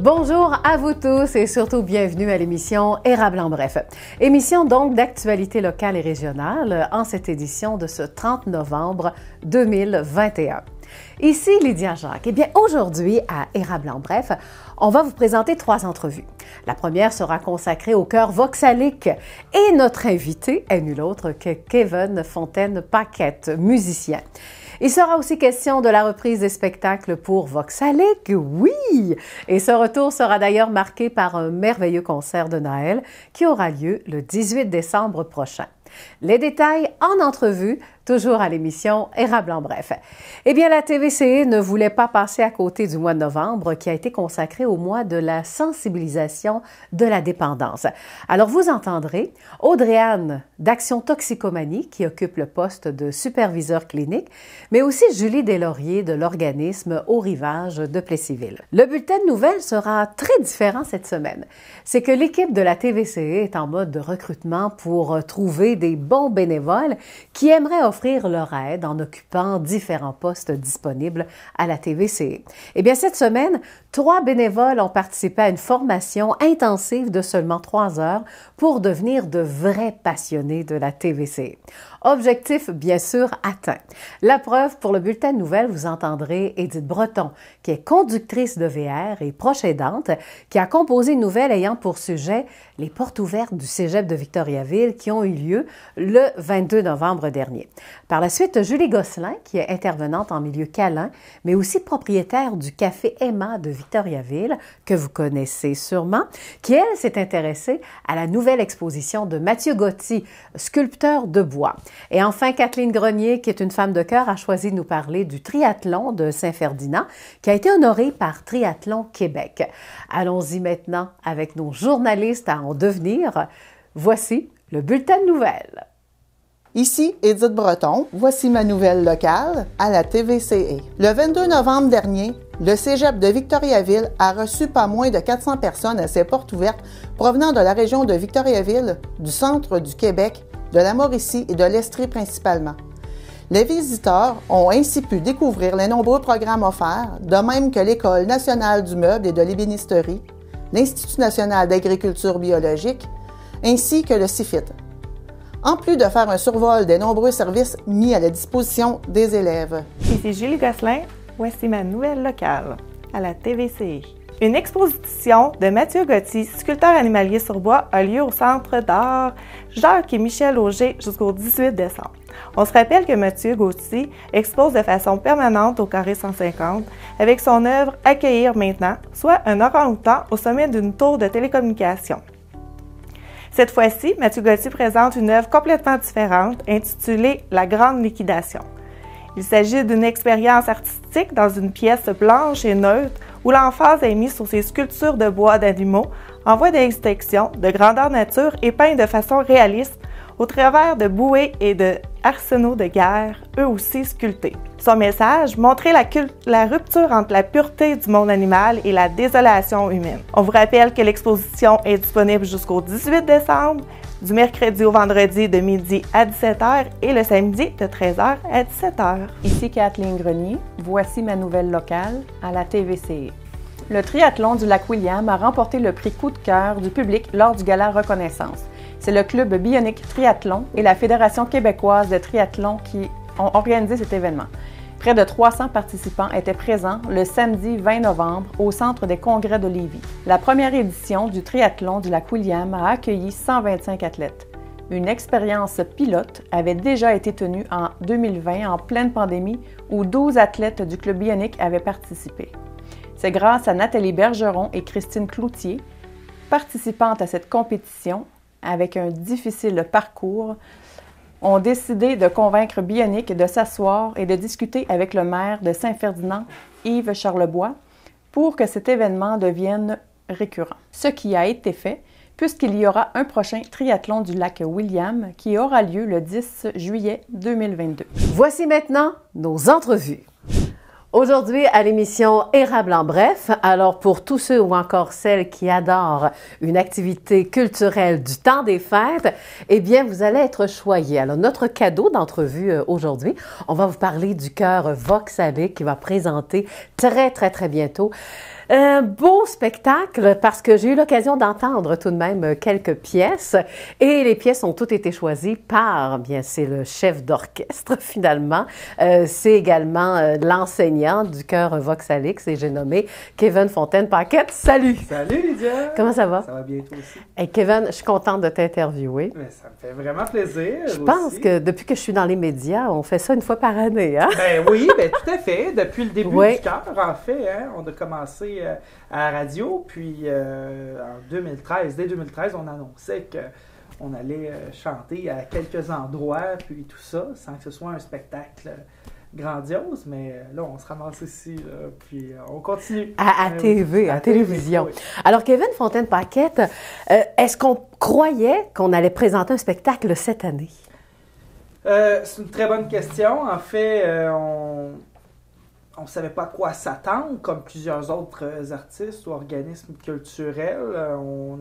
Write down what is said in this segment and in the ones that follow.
Bonjour à vous tous et surtout bienvenue à l'émission Érable en bref. Émission donc d'actualité locale et régionale en cette édition de ce 30 novembre 2021. Ici Lydia Jacques. Eh bien aujourd'hui à Érable en bref, on va vous présenter 3 entrevues. La première sera consacrée au chœur Voxalic et notre invité est nul autre que Kevin Fontaine-Paquette, musicien. Il sera aussi question de la reprise des spectacles pour Voxalic, oui! Et ce retour sera d'ailleurs marqué par un merveilleux concert de Noël qui aura lieu le 18 décembre prochain. Les détails en entrevue, toujours à l'émission Érable en bref. Eh bien, la TVCE ne voulait pas passer à côté du mois de novembre qui a été consacré au mois de la sensibilisation de la dépendance. Alors, vous entendrez Audrey-Anne d'Action Toxicomanie qui occupe le poste de superviseur clinique, mais aussi Julie Deslauriers de l'organisme Au Rivage de Plessisville. Le bulletin de nouvelles sera très différent cette semaine. C'est que l'équipe de la TVCE est en mode de recrutement pour trouver des bons bénévoles qui aimeraient offrir leur aide en occupant différents postes disponibles à la TVCE. Eh bien, cette semaine, 3 bénévoles ont participé à une formation intensive de seulement 3 heures pour devenir de vrais passionnés de la TVCE. Objectif, bien sûr, atteint. La preuve, pour le bulletin de nouvelles, vous entendrez Édith Breton, qui est conductrice de VR et proche aidante, qui a composé une nouvelle ayant pour sujet les portes ouvertes du Cégep de Victoriaville qui ont eu lieu le 22 novembre dernier. Par la suite, Julie Gosselin, qui est intervenante en milieu câlin, mais aussi propriétaire du Café Emma de Victoriaville, que vous connaissez sûrement, qui, elle, s'est intéressée à la nouvelle exposition de Mathieu Gauthier, sculpteur de bois. Et enfin, Kathleen Grenier, qui est une femme de cœur, a choisi de nous parler du triathlon de Saint-Ferdinand, qui a été honoré par Triathlon Québec. Allons-y maintenant avec nos journalistes à en devenir. Voici le bulletin de nouvelles. Ici Édith Breton, voici ma nouvelle locale à la TVCE. Le 22 novembre dernier, le Cégep de Victoriaville a reçu pas moins de 400 personnes à ses portes ouvertes provenant de la région de Victoriaville, du centre du Québec, de la Mauricie et de l'Estrie principalement. Les visiteurs ont ainsi pu découvrir les nombreux programmes offerts, de même que l'École nationale du meuble et de l'ébénisterie, l'Institut national d'agriculture biologique, ainsi que le CIFIT. En plus de faire un survol des nombreux services mis à la disposition des élèves. Ici Julie Gosselin, voici ma nouvelle locale à la TVCE. Une exposition de Mathieu Gauthier, sculpteur animalier sur bois, a lieu au Centre d'art Jacques et Michel Auger jusqu'au 18 décembre. On se rappelle que Mathieu Gauthier expose de façon permanente au Carré 150 avec son œuvre « Accueillir maintenant », soit un orang-outan au sommet d'une tour de télécommunication. Cette fois-ci, Mathieu Gauthier présente une œuvre complètement différente intitulée « La grande liquidation ». Il s'agit d'une expérience artistique dans une pièce blanche et neutre où l'emphase est mise sur ces sculptures de bois d'animaux en voie d'extinction, de grandeur nature et peints de façon réaliste au travers de bouées et de arsenaux de guerre, eux aussi sculptés. Son message, montrer la rupture entre la pureté du monde animal et la désolation humaine. On vous rappelle que l'exposition est disponible jusqu'au 18 décembre, du mercredi au vendredi de midi à 17h et le samedi de 13h à 17h. Ici Kathleen Grenier, voici ma nouvelle locale à la TVCE. Le triathlon du Lac-William a remporté le prix coup de cœur du public lors du gala Reconnaissance. C'est le club Bionic Triathlon et la Fédération québécoise de triathlon qui ont organisé cet événement. Près de 300 participants étaient présents le samedi 20 novembre au Centre des congrès de Lévis. La première édition du triathlon du Lac-William a accueilli 125 athlètes. Une expérience pilote avait déjà été tenue en 2020 en pleine pandémie où 12 athlètes du club Bionic avaient participé. C'est grâce à Nathalie Bergeron et Christine Cloutier, participantes à cette compétition avec un difficile parcours, ont décidé de convaincre Bionic de s'asseoir et de discuter avec le maire de Saint-Ferdinand, Yves Charlebois, pour que cet événement devienne récurrent. Ce qui a été fait, puisqu'il y aura un prochain triathlon du lac William qui aura lieu le 10 juillet 2022. Voici maintenant nos entrevues. Aujourd'hui, à l'émission Érable en bref, alors pour tous ceux ou encore celles qui adorent une activité culturelle du temps des fêtes, eh bien, vous allez être choyés. Alors, notre cadeau d'entrevue aujourd'hui, on va vous parler du chœur Vox Alic qui va présenter très bientôt un beau spectacle parce que j'ai eu l'occasion d'entendre tout de même quelques pièces et les pièces ont toutes été choisies par, bien, c'est le chef d'orchestre finalement. C'est également l'enseignant du chœur Vox Alic, et j'ai nommé Kevin Fontaine-Paquette. Salut! Salut Lydia! Comment ça va? Ça va bien toi aussi? Hey, Kevin, je suis contente de t'interviewer. Mais ça me fait vraiment plaisir. Je pense que depuis que je suis dans les médias, on fait ça une fois par année, hein? Ben oui, ben tout à fait. Depuis le début du chœur, en fait, hein, on a commencé à la radio, puis en 2013, dès 2013, on annonçait qu'on allait chanter à quelques endroits, puis tout ça, sans que ce soit un spectacle grandiose, mais là, on se ramasse ici, là, puis on continue. À TV, à télévision. Oui. Alors, Kevin Fontaine-Paquette, est-ce qu'on croyait qu'on allait présenter un spectacle cette année? C'est une très bonne question. En fait, on ne savait pas à quoi s'attendre, comme plusieurs autres artistes ou organismes culturels. On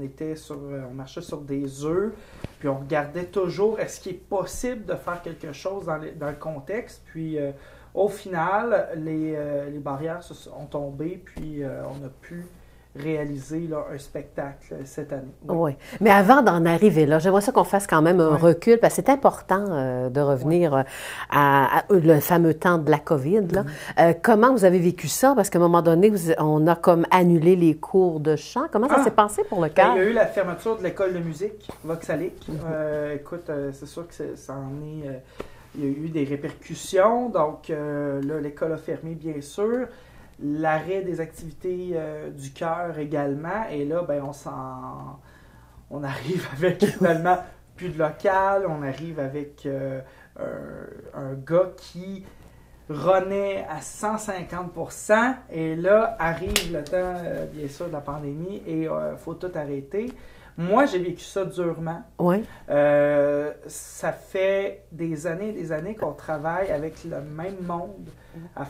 marchait sur des œufs, puis on regardait toujours est-ce qu'il est possible de faire quelque chose dans le contexte. Puis au final, les barrières ont tombé, puis on a pu réaliser là, un spectacle cette année. Oui. Mais avant d'en arriver là, j'aimerais ça qu'on fasse quand même un recul, parce que c'est important de revenir à le fameux temps de la COVID. Là. Comment vous avez vécu ça? Parce qu'à un moment donné, on a comme annulé les cours de chant. Comment ça s'est passé pour le chœur? Il y a eu la fermeture de l'école de musique, Vox Alic. Écoute, c'est sûr que ça en est... il y a eu des répercussions. Donc là, l'école a fermé, bien sûr. L'arrêt des activités du chœur également. Et là, ben, on arrive avec finalement plus de local. On arrive avec un gars qui renaît à 150%. Et là, arrive le temps, bien sûr, de la pandémie et il faut tout arrêter. Moi, j'ai vécu ça durement. Oui. Ça fait des années qu'on travaille avec le même monde, à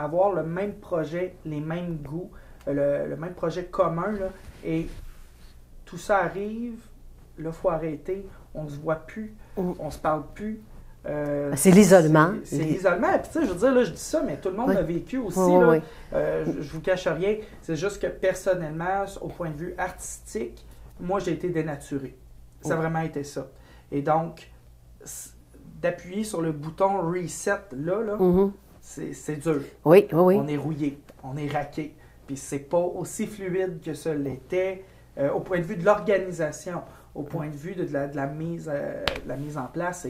avoir le même projet, les mêmes goûts, le même projet commun. Là, et tout ça arrive, là, il faut arrêter, on ne se voit plus, on ne se parle plus. C'est l'isolement. C'est l'isolement. Puis, tu sais, je veux dire, là, je dis ça, mais tout le monde l'a vécu aussi. Oui. Je vous cache rien. C'est juste que personnellement, au point de vue artistique, moi, j'ai été dénaturé. Ça a vraiment été ça. Et donc, d'appuyer sur le bouton reset, là, c'est dur. Oui. On est rouillé, on est raqué. Puis c'est pas aussi fluide que ça l'était au point de vue de l'organisation, au point de vue de la mise en place.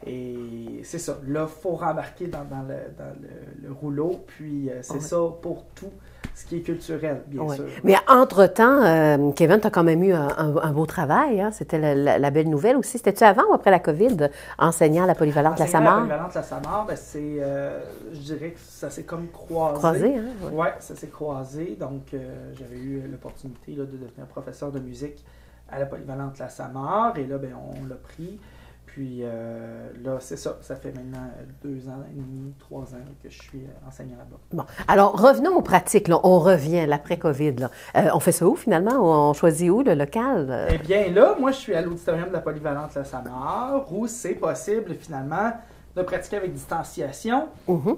Et c'est ça. Là, il faut rembarquer dans le rouleau. Puis c'est ça pour tout ce qui est culturel, bien sûr. Mais entre-temps, Kevin, tu as quand même eu un beau travail. Hein? C'était la belle nouvelle aussi. C'était-tu avant ou après la COVID, enseignant à la Polyvalente La Samar? La Polyvalente La Samar, ben, je dirais que ça s'est comme croisé. Croisé, hein? Oui, ça s'est croisé. Donc, j'avais eu l'opportunité de devenir professeur de musique à la Polyvalente La Samar. Et là, ben, on l'a pris. Puis là, c'est ça. Ça fait maintenant 2 ans et demi, 3 ans que je suis enseignant là-bas. Bon. Alors, revenons aux pratiques. Là. On revient, l'après-COVID. Là. On fait ça où, finalement? On choisit où, le local? Eh bien, là, moi, je suis à l'auditorium de la Polyvalente La Samar, où c'est possible, finalement, de pratiquer avec distanciation,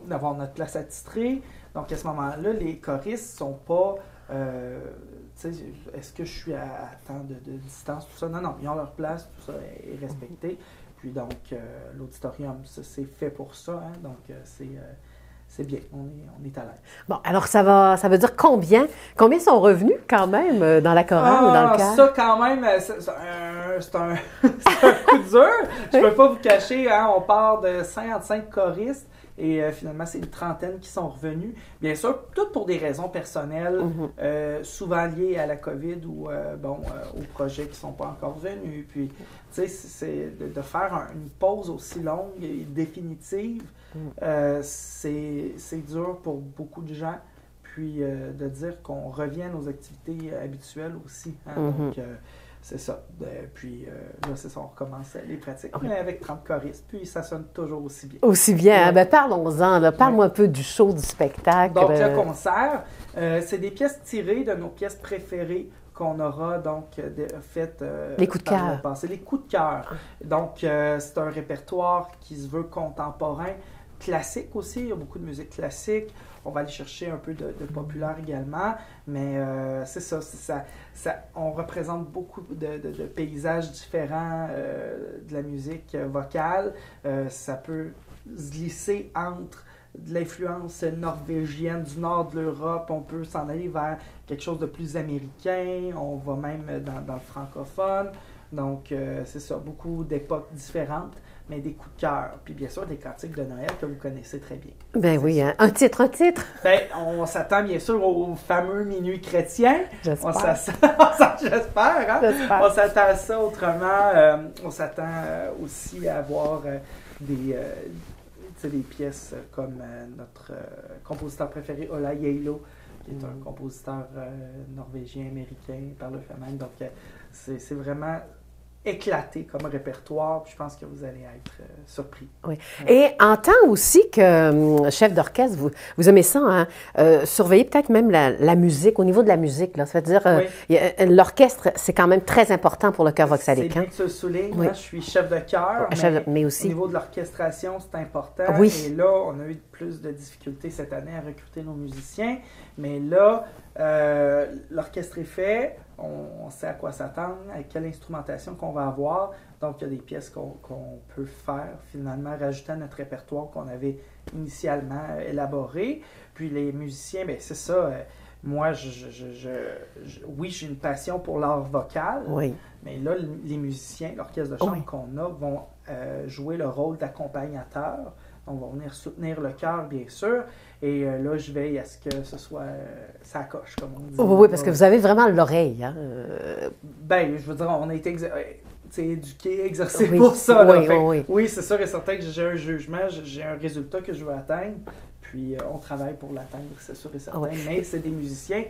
d'avoir notre place attitrée. Donc, à ce moment-là, les choristes ne sont pas... est-ce que je suis à tant de distance, tout ça? Non, ils ont leur place, tout ça est respecté. Puis donc, l'auditorium, c'est fait pour ça, hein? Donc c'est bien, on est à l'aise. Bon, alors ça veut dire combien sont revenus quand même dans la chorale ou dans le chœur? Ça quand même, c'est un coup dur. Je ne peux pas vous cacher, hein? On part de 55 choristes. Et finalement, c'est une trentaine qui sont revenus. Bien sûr, toutes pour des raisons personnelles, souvent liées à la COVID ou aux projets qui ne sont pas encore venus. Puis, tu sais, c'est de faire une pause aussi longue et définitive, c'est dur pour beaucoup de gens. Puis, de dire qu'on revienne aux activités habituelles aussi. Hein? Donc, c'est ça. Puis là, c'est ça, on recommence les pratiques, mais avec 30 choristes, puis ça sonne toujours aussi bien. Aussi bien. Ben, parlons-en. Là. Parle-moi un peu du show, du spectacle. Donc, le concert, c'est des pièces tirées de nos pièces préférées qu'on aura donc faites les coups de cœur. Les coups de cœur. Donc, c'est un répertoire qui se veut contemporain, classique aussi. Il y a beaucoup de musique classique. On va aller chercher un peu de populaire également, mais c'est ça, on représente beaucoup de paysages différents de la musique vocale. Ça peut se glisser entre de l'influence norvégienne du nord de l'Europe, on peut s'en aller vers quelque chose de plus américain, on va même dans le francophone. Donc, c'est ça, beaucoup d'époques différentes, mais des coups de cœur. Puis bien sûr, des cantiques de Noël que vous connaissez très bien. Ben oui, hein? Un titre. Ben, on s'attend bien sûr au fameux Minuit chrétien. J'espère. J'espère, hein? J'espère. On s'attend à ça autrement. On s'attend aussi à avoir des pièces comme notre compositeur préféré, Ola Yalo, qui est un compositeur norvégien-américain par le fait même. Donc, c'est vraiment éclaté comme répertoire, puis je pense que vous allez être surpris. Oui. Et en tant aussi que chef d'orchestre, vous aimez ça, hein? Surveiller peut-être même la musique, au niveau de la musique, là. Ça veut dire, l'orchestre, c'est quand même très important pour le chœur voxalique. C'est bien que tu le soulignes. Oui. Moi, je suis chef de chœur, mais aussi au niveau de l'orchestration, c'est important. Oui. Et là, on a eu plus de difficultés cette année à recruter nos musiciens, mais là, l'orchestre est fait, on sait à quoi s'attendre, à quelle instrumentation qu'on va avoir. Donc, il y a des pièces qu'on peut faire, finalement, rajouter à notre répertoire qu'on avait initialement élaboré. Puis les musiciens, bien, c'est ça. Moi, oui, j'ai une passion pour l'art vocal, oui. Mais là, les musiciens, l'orchestre de chambre qu'on a, vont jouer le rôle d'accompagnateur. On va venir soutenir le chœur, bien sûr. Et là, je veille à ce que ce soit ça coche, comme on dit. Oui, parce que vous avez vraiment l'oreille. Hein? Ben, je veux dire, on a été éduqués, exercés pour ça. Oui, c'est sûr et certain que j'ai un jugement, j'ai un résultat que je veux atteindre. Puis on travaille pour l'atteindre, c'est sûr et certain. Oui. Mais c'est des musiciens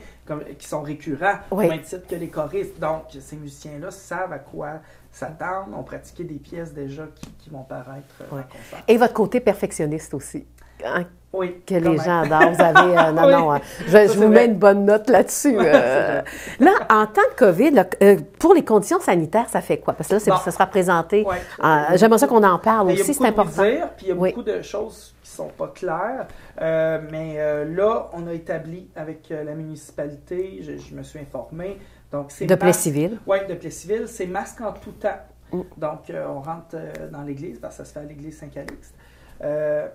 qui sont récurrents, au même titre que les choristes. Donc, ces musiciens-là savent à quoi s'attendre, ont pratiqué des pièces déjà qui vont paraître en concert. Et votre côté perfectionniste aussi. Hein? Oui. Que les gens adorent. Vous avez... je vous mets une bonne note là-dessus. Là, en temps de COVID, là, pour les conditions sanitaires, ça fait quoi? Parce que là, ça sera présenté. J'aimerais ça qu'on en parle aussi, c'est important. Puis il y a beaucoup de choses qui ne sont pas claires. Mais là, on a établi avec la municipalité, je me suis informé. Donc, de Plessisville. Oui, de Plessisville. C'est masque en tout temps. Donc, on rentre dans l'église, parce que ça se fait à l'église Saint-Calixte.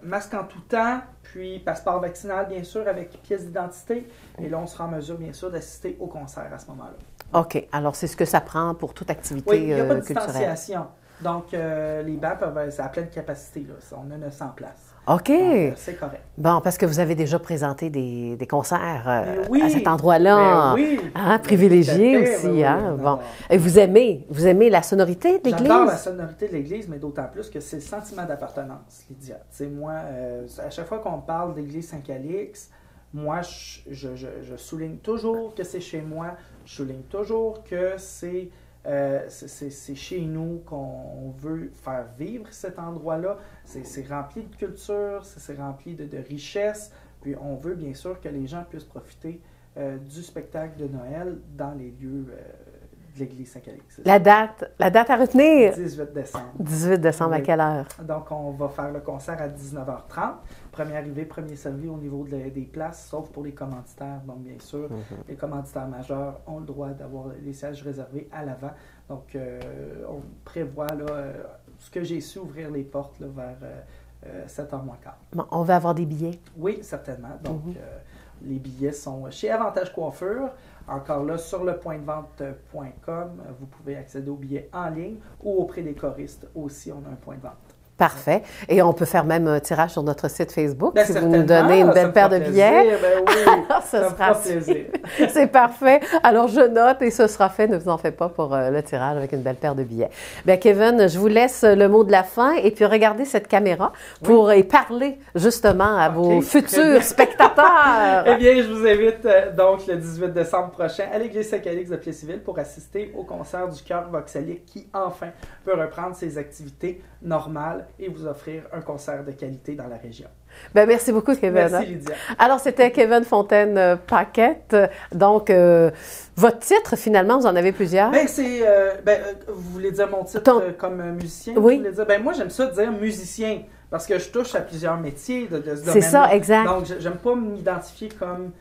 Masque en tout temps, puis passeport vaccinal, bien sûr, avec pièce d'identité. Et là, on sera en mesure, bien sûr, d'assister au concert à ce moment-là. OK. Alors, c'est ce que ça prend pour toute activité culturelle. Oui, il n'y a pas de culturelle. Distanciation. Donc, les bancs peuvent être à pleine capacité. Là. On a 900 places. OK. Donc, c'est correct. Bon, parce que vous avez déjà présenté des concerts à cet endroit-là. Privilégié aussi. Bon. Et vous aimez la sonorité de l'Église? J'adore la sonorité de l'Église, mais d'autant plus que c'est le sentiment d'appartenance, Lydia. Tu sais, moi, à chaque fois qu'on parle d'Église Saint-Calixte, moi, je souligne toujours que c'est chez moi. Je souligne toujours que c'est chez nous qu'on veut faire vivre cet endroit-là. C'est rempli de culture, c'est rempli de richesse. Puis on veut bien sûr que les gens puissent profiter du spectacle de Noël dans les lieux de l'église Saint-Calixte. La date à retenir? 18 décembre. 18 décembre, à quelle heure? Donc on va faire le concert à 19h30. Premier arrivé, premier servi au niveau des places, sauf pour les commanditaires. Donc, bien sûr, les commanditaires majeurs ont le droit d'avoir les sièges réservés à l'avant. Donc, on prévoit, là, ce que j'ai su, ouvrir les portes là, vers 7h moins quart. Bon, on va avoir des billets? Oui, certainement. Donc, les billets sont chez Avantage Coiffure. Encore là, sur le pointdevente.com, vous pouvez accéder aux billets en ligne ou auprès des choristes aussi, on a un point de vente. Parfait. Et on peut faire même un tirage sur notre site Facebook Ben, si vous nous donnez une belle paire de billets. Ben oui, ça me sera fera plaisir. C'est parfait. Alors, je note et ce sera fait. Ne vous en faites pas pour le tirage avec une belle paire de billets. Bien, Kevin, je vous laisse le mot de la fin et puis regardez cette caméra pour y parler justement à vos futurs spectateurs. Eh bien, je vous invite donc le 18 décembre prochain à l'église Saint-Calix de Plessisville pour assister au concert du chœur Voxalique qui, enfin, peut reprendre ses activités normales et vous offrir un concert de qualité dans la région. Bien, merci beaucoup, Kevin. Merci, Lydia. Alors, c'était Kevin Fontaine-Paquette. Donc, votre titre, finalement, vous en avez plusieurs? Ben, c'est... vous voulez dire mon titre comme musicien? Oui. Vous voulez dire, ben, moi, j'aime ça dire musicien parce que je touche à plusieurs métiers de ce domaine-là. C'est ça, exact. Donc, j'aime pas m'identifier comme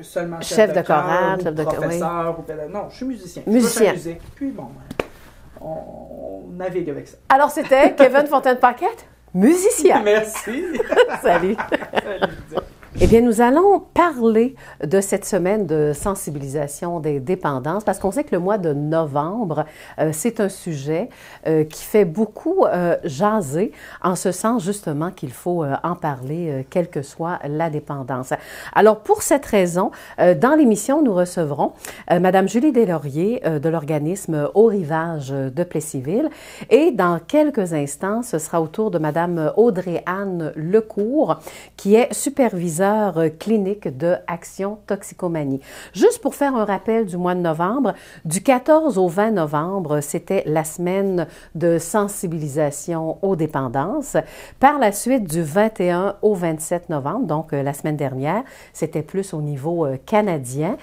seulement chef de chorale, ou chef de professeur ou pédagogue. Non, je suis musicien. Musicien. Je touche à la musique. Puis, bon, on navigue avec ça. Alors, c'était Kevin Fontaine-Paquette, musicien. Merci. Salut. Salut, Lydia. Eh bien, nous allons parler de cette semaine de sensibilisation des dépendances parce qu'on sait que le mois de novembre, c'est un sujet qui fait beaucoup jaser en ce sens justement qu'il faut en parler, quelle que soit la dépendance. Alors, pour cette raison, dans l'émission, nous recevrons Madame Julie Deslauriers de l'organisme Au Rivage de Plessisville et dans quelques instants, ce sera au tour de Madame Audrey-Anne Lecourt qui est superviseure clinique de Action Toxicomanie. Juste pour faire un rappel du mois de novembre, du 14 au 20 novembre, c'était la semaine de sensibilisation aux dépendances. Par la suite, du 21 au 27 novembre, donc la semaine dernière, c'était plus au niveau canadien.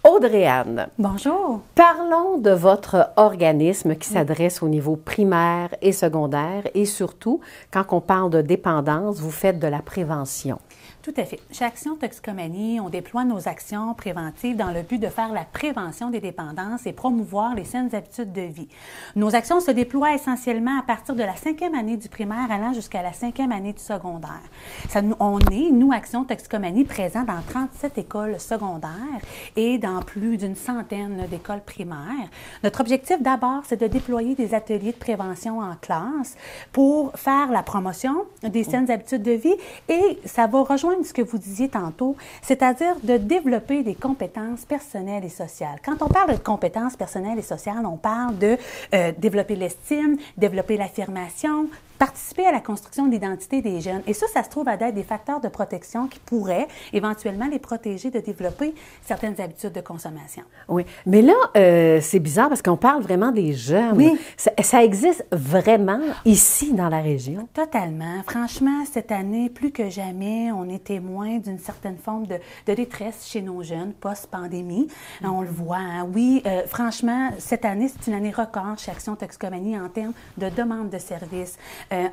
Audrey-Anne. Bonjour. Parlons de votre organisme qui s'adresse au niveau primaire et secondaire et surtout, quand on parle de dépendance, vous faites de la prévention. Tout à fait. Chez Action Toxicomanie, on déploie nos actions préventives dans le but de faire la prévention des dépendances et promouvoir les saines habitudes de vie. Nos actions se déploient essentiellement à partir de la 5e année du primaire allant jusqu'à la 5e année du secondaire. On est, nous, Action Toxicomanie, présents dans 37 écoles secondaires et dans plus d'une centaine d'écoles primaires. Notre objectif d'abord, c'est de déployer des ateliers de prévention en classe pour faire la promotion des saines habitudes de vie et ça va rejoindre ce que vous disiez tantôt, c'est-à-dire de développer des compétences personnelles et sociales. Quand on parle de compétences personnelles et sociales, on parle de développer l'estime, développer l'affirmation, participer à la construction de l'identité des jeunes. Et ça se trouve à être des facteurs de protection qui pourraient éventuellement les protéger de développer certaines habitudes de consommation. Oui, mais là, c'est bizarre parce qu'on parle vraiment des jeunes. Oui. Ça existe vraiment ici dans la région? Totalement. Franchement, cette année, plus que jamais, on est témoin d'une certaine forme de détresse chez nos jeunes post-pandémie. On le voit. Hein? Oui, franchement, cette année, c'est une année record chez Action Toxicomanie en termes de demande de services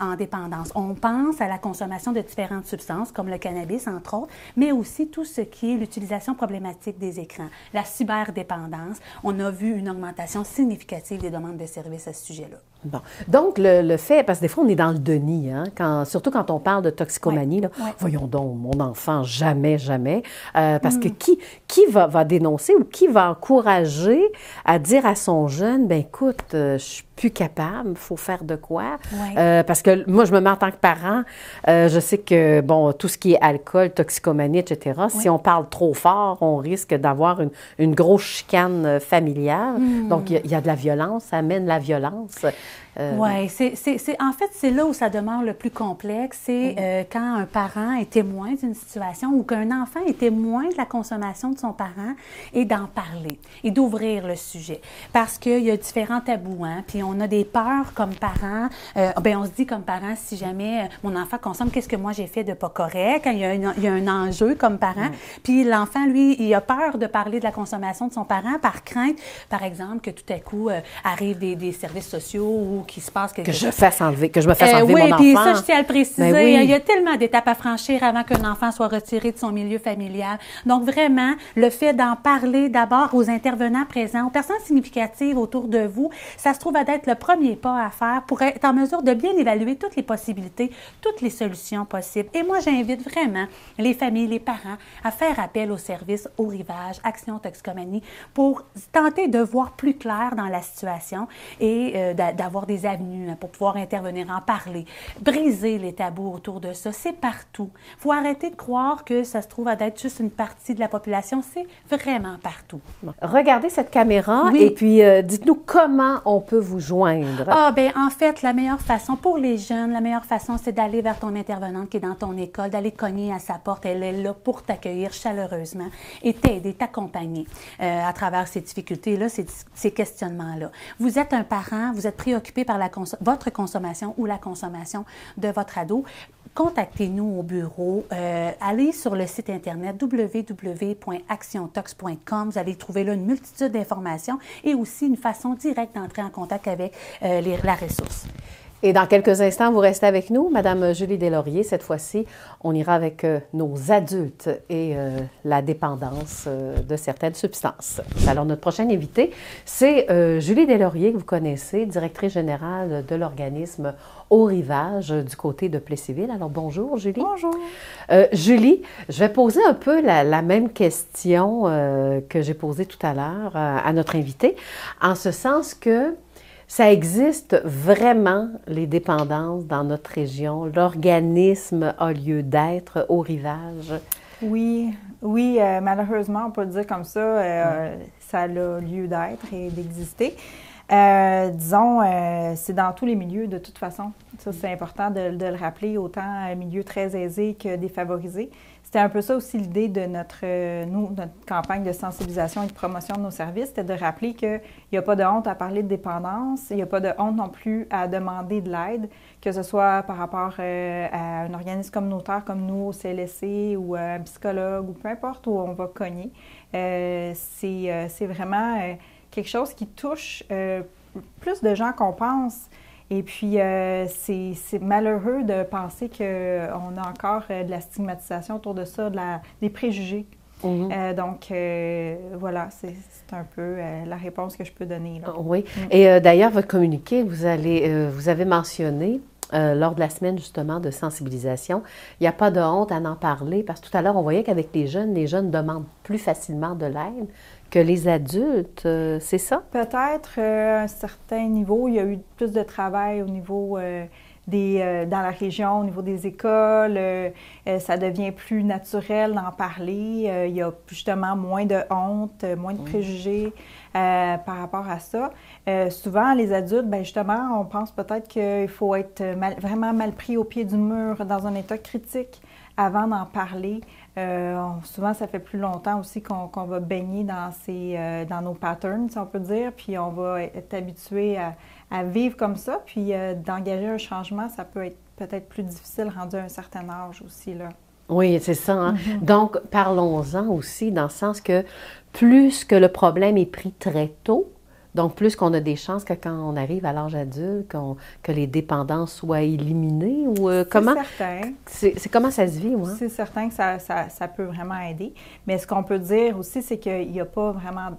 en dépendance. On pense à la consommation de différentes substances, comme le cannabis, entre autres, mais aussi tout ce qui est l'utilisation problématique des écrans, la cyberdépendance. On a vu une augmentation significative des demandes de services à ce sujet-là. Bon. Donc, le fait, parce que des fois, on est dans le déni, hein, surtout quand on parle de toxicomanie, là, voyons donc, mon enfant, jamais, parce que qui va dénoncer ou qui va encourager à dire à son jeune, ben écoute, je suis plus capable, il faut faire de quoi? Parce que moi, je me mets en tant que parent, je sais que, bon, tout ce qui est alcool, toxicomanie, etc., si on parle trop fort, on risque d'avoir une grosse chicane familiale. Donc, il y a de la violence, ça amène la violence. Oui, en fait, c'est là où ça demeure le plus complexe, c'est quand un parent est témoin d'une situation ou qu'un enfant est témoin de la consommation de son parent et d'en parler et d'ouvrir le sujet. Parce qu'il y a différents tabous, hein, puis on a des peurs comme parents. On se dit comme parent, si jamais mon enfant consomme, qu'est-ce que moi j'ai fait de pas correct? Quand il y a un enjeu comme parent, puis l'enfant, lui, il a peur de parler de la consommation de son parent par crainte, par exemple, que tout à coup arrivent des services sociaux ou qu'il se passe quelque chose. Que je me fasse enlever mon enfant. Oui, puis ça, je tiens à le préciser. Oui. Il y a tellement d'étapes à franchir avant qu'un enfant soit retiré de son milieu familial. Donc, vraiment, le fait d'en parler d'abord aux intervenants présents, aux personnes significatives autour de vous, ça se trouve à être le premier pas à faire pour être en mesure de bien évaluer toutes les possibilités, toutes les solutions possibles. Et moi, j'invite vraiment les familles, les parents à faire appel aux services Au Rivage, Action Toxicomanie, pour tenter de voir plus clair dans la situation et d'avoir des des avenues pour pouvoir intervenir, en parler, briser les tabous autour de ça. C'est partout. Il faut arrêter de croire que ça se trouve à être juste une partie de la population. C'est vraiment partout. Regardez cette caméra et puis dites-nous comment on peut vous joindre. En fait, la meilleure façon pour les jeunes, la meilleure façon, c'est d'aller vers ton intervenante qui est dans ton école, d'aller cogner à sa porte. Elle est là pour t'accueillir chaleureusement et t'aider, t'accompagner à travers ces difficultés-là, ces questionnements-là. Vous êtes un parent, vous êtes préoccupé par votre consommation ou la consommation de votre ado. Contactez-nous au bureau. Allez sur le site Internet www.actiontox.com. Vous allez trouver là une multitude d'informations et aussi une façon directe d'entrer en contact avec la ressource. Et dans quelques instants, vous restez avec nous. Madame Julie Deslauriers, cette fois-ci, on ira avec nos adultes et la dépendance de certaines substances. Alors, notre prochaine invitée, c'est Julie Deslauriers, que vous connaissez, directrice générale de l'organisme Au Rivage du côté de Plessisville. Alors, bonjour, Julie. Bonjour. Julie, je vais poser un peu la même question que j'ai posée tout à l'heure à notre invitée, en ce sens que ça existe vraiment, les dépendances dans notre région. L'organisme a lieu d'être Au Rivage. Oui, malheureusement, on peut le dire comme ça, ça a lieu d'être et d'exister. Disons, c'est dans tous les milieux de toute façon. Ça, c'est important de le rappeler, autant un milieu très aisé que défavorisé. C'était un peu ça aussi l'idée de notre campagne de sensibilisation et de promotion de nos services, c'était de rappeler qu'il n'y a pas de honte à parler de dépendance, il n'y a pas de honte non plus à demander de l'aide, que ce soit par rapport à un organisme communautaire comme nous, au CLSC, ou un psychologue, ou peu importe où on va cogner. C'est vraiment quelque chose qui touche plus de gens qu'on pense. Et puis, c'est malheureux de penser qu'on a encore de la stigmatisation autour de ça, des préjugés. Donc, voilà, c'est un peu la réponse que je peux donner, là. Oui. Et d'ailleurs, votre communiqué, vous avez mentionné, lors de la semaine justement de sensibilisation, il n'y a pas de honte à en parler, parce que tout à l'heure, on voyait qu'avec les jeunes demandent plus facilement de l'aide que les adultes, c'est ça? Peut-être à un certain niveau, il y a eu plus de travail au niveau dans la région, au niveau des écoles. Ça devient plus naturel d'en parler. Il y a justement moins de honte, moins de préjugés par rapport à ça. Souvent, les adultes, bien justement, on pense peut-être qu'il faut être vraiment mal pris au pied du mur, dans un état critique, avant d'en parler. Souvent, ça fait plus longtemps aussi qu'on va baigner dans nos patterns, si on peut dire, puis on va être habitué à vivre comme ça, puis d'engager un changement, ça peut être peut-être plus difficile rendu à un certain âge aussi, là. Oui, c'est ça. Hein? Donc, parlons-en aussi dans le sens que plus que le problème est pris très tôt, donc plus qu'on a des chances que quand on arrive à l'âge adulte, que les dépendances soient éliminées ou comment? C'est certain. Comment ça se vit, moi? C'est certain que ça peut vraiment aider. Mais ce qu'on peut dire aussi, c'est qu'il n'y a pas vraiment...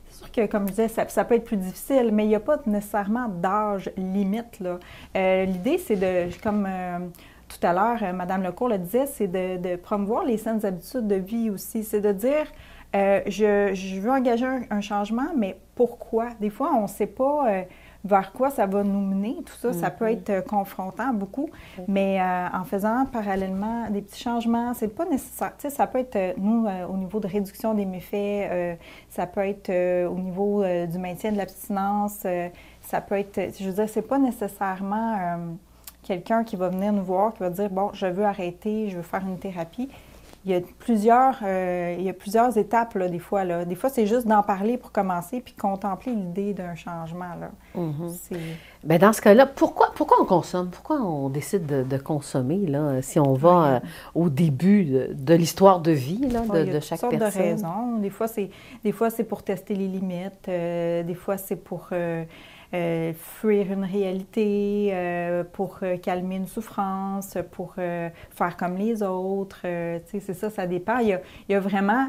C'est sûr que, comme je disais, ça peut être plus difficile, mais il n'y a pas nécessairement d'âge limite, là. L'idée, c'est comme tout à l'heure, Mme Lecourt le disait, c'est de promouvoir les saines habitudes de vie aussi. C'est de dire, je veux engager un changement, mais pourquoi? Des fois, on ne sait pas vers quoi ça va nous mener. Tout ça, ça peut être confrontant beaucoup, mais en faisant parallèlement des petits changements, c'est pas nécessaire. Tu sais, ça peut être, nous, au niveau de réduction des méfaits, ça peut être au niveau du maintien de l'abstinence, ça peut être, je veux dire, c'est pas nécessairement quelqu'un qui va venir nous voir, qui va dire, bon, je veux arrêter, je veux faire une thérapie. Il y a plusieurs étapes, là, des fois. Là. Des fois, c'est juste d'en parler pour commencer, puis contempler l'idée d'un changement. Là. Bien, dans ce cas-là, pourquoi on consomme? Pourquoi on décide de consommer, là, si on va au début de l'histoire de vie là, de chaque personne? Il y a toutes sortes de raisons. Des fois, c'est pour tester les limites. Des fois, c'est pour... fuir une réalité, pour calmer une souffrance, pour faire comme les autres. C'est ça, ça dépend. Il y a vraiment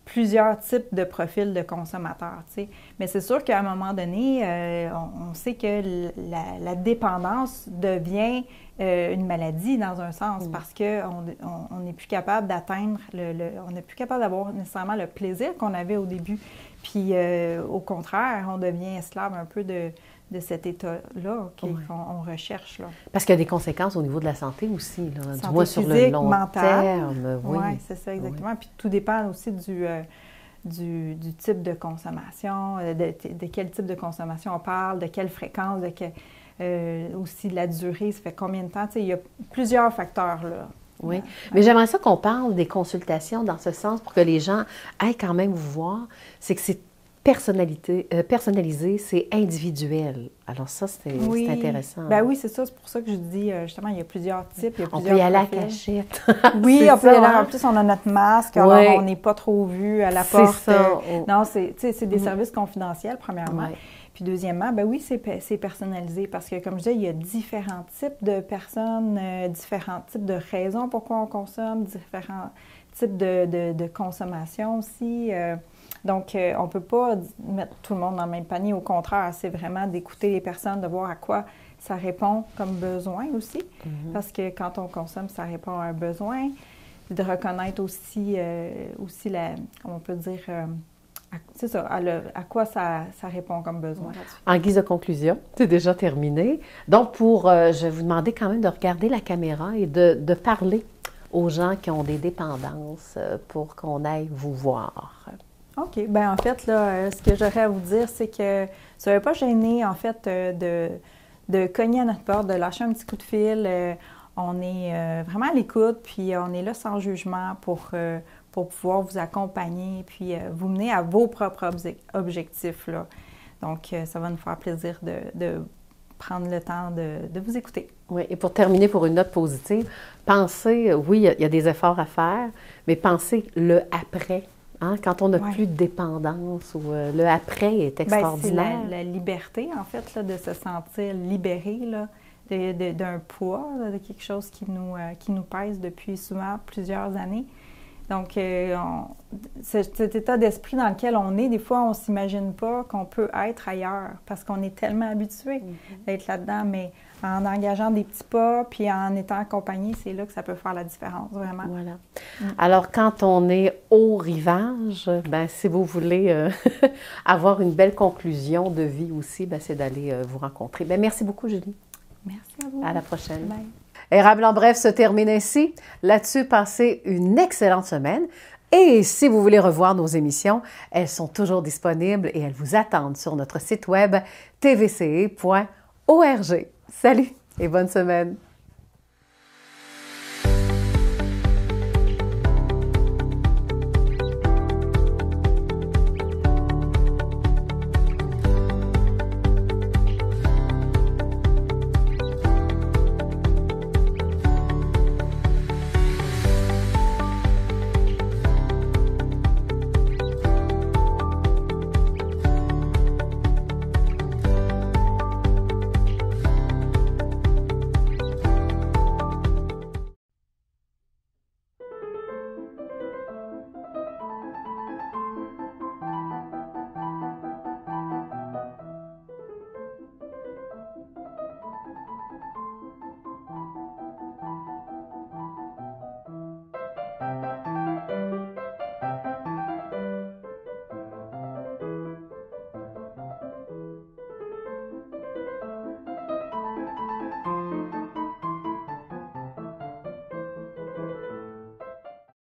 plusieurs types de profils de consommateurs. Mais c'est sûr qu'à un moment donné, on sait que la dépendance devient une maladie dans un sens parce qu'on n'est plus capable d'atteindre, on n'est plus capable d'avoir nécessairement le plaisir qu'on avait au début. Puis au contraire, on devient esclave un peu de cet état-là qu'on recherche. Là. Parce qu'il y a des conséquences au niveau de la santé aussi, là, santé du moins sur physique, le long mentale. terme. Oui, c'est ça, exactement. Puis tout dépend aussi du type de consommation, de quel type de consommation on parle, de quelle fréquence, aussi de la durée, ça fait combien de temps. Il y a plusieurs facteurs, là. Oui, mais j'aimerais ça qu'on parle des consultations dans ce sens pour que les gens aillent quand même vous voir. C'est que c'est personnalisé, c'est individuel. Alors ça, c'est intéressant. Ben oui, c'est ça. C'est pour ça que je dis, justement, il y a plusieurs types. Il y a on plusieurs peut y aller à la profils. cachette. Oui, on peut y aller. En plus, on a notre masque, alors on n'est pas trop vu à la porte. C'est ça. Non, c'est des services confidentiels, premièrement. Ouais. Puis deuxièmement, ben oui, c'est personnalisé parce que, comme je disais, il y a différents types de personnes, différents types de raisons pourquoi on consomme, différents types de consommation aussi. Donc, on ne peut pas mettre tout le monde dans le même panier. Au contraire, c'est vraiment d'écouter les personnes, de voir à quoi ça répond comme besoin aussi. Parce que quand on consomme, ça répond à un besoin. De reconnaître aussi on peut dire, c'est ça, à quoi ça répond comme besoin. En guise de conclusion, c'est déjà terminé. Donc, je vais vous demander quand même de regarder la caméra et de parler aux gens qui ont des dépendances pour qu'on aille vous voir. OK. Bien, en fait, là, ce que j'aurais à vous dire, c'est que ça ne va pas gêner, en fait, de cogner à notre porte, de lâcher un petit coup de fil. On est vraiment à l'écoute, puis on est là sans jugement pour pouvoir vous accompagner, puis vous mener à vos propres objectifs, là. Donc, ça va nous faire plaisir de prendre le temps de vous écouter. Oui, et pour terminer pour une note positive, pensez, oui, il y a des efforts à faire, mais pensez le après. Hein? Quand on n'a plus de dépendance, ou le après est extraordinaire. C'est la liberté, en fait, là, de se sentir libéré là, d'un poids, là, de quelque chose qui nous pèse depuis souvent plusieurs années. Donc, cet état d'esprit dans lequel on est, des fois, on ne s'imagine pas qu'on peut être ailleurs parce qu'on est tellement habitué d'être là-dedans. Mais en engageant des petits pas puis en étant accompagné, c'est là que ça peut faire la différence, vraiment. Voilà. Alors, quand on est au rivage, ben, si vous voulez avoir une belle conclusion de vie aussi, ben, c'est d'aller vous rencontrer. Ben, merci beaucoup, Julie. Merci à vous. À la prochaine. Bye. Érable en bref se termine ainsi. Là-dessus, passez une excellente semaine. Et si vous voulez revoir nos émissions, elles sont toujours disponibles et elles vous attendent sur notre site web tvce.org. Salut et bonne semaine.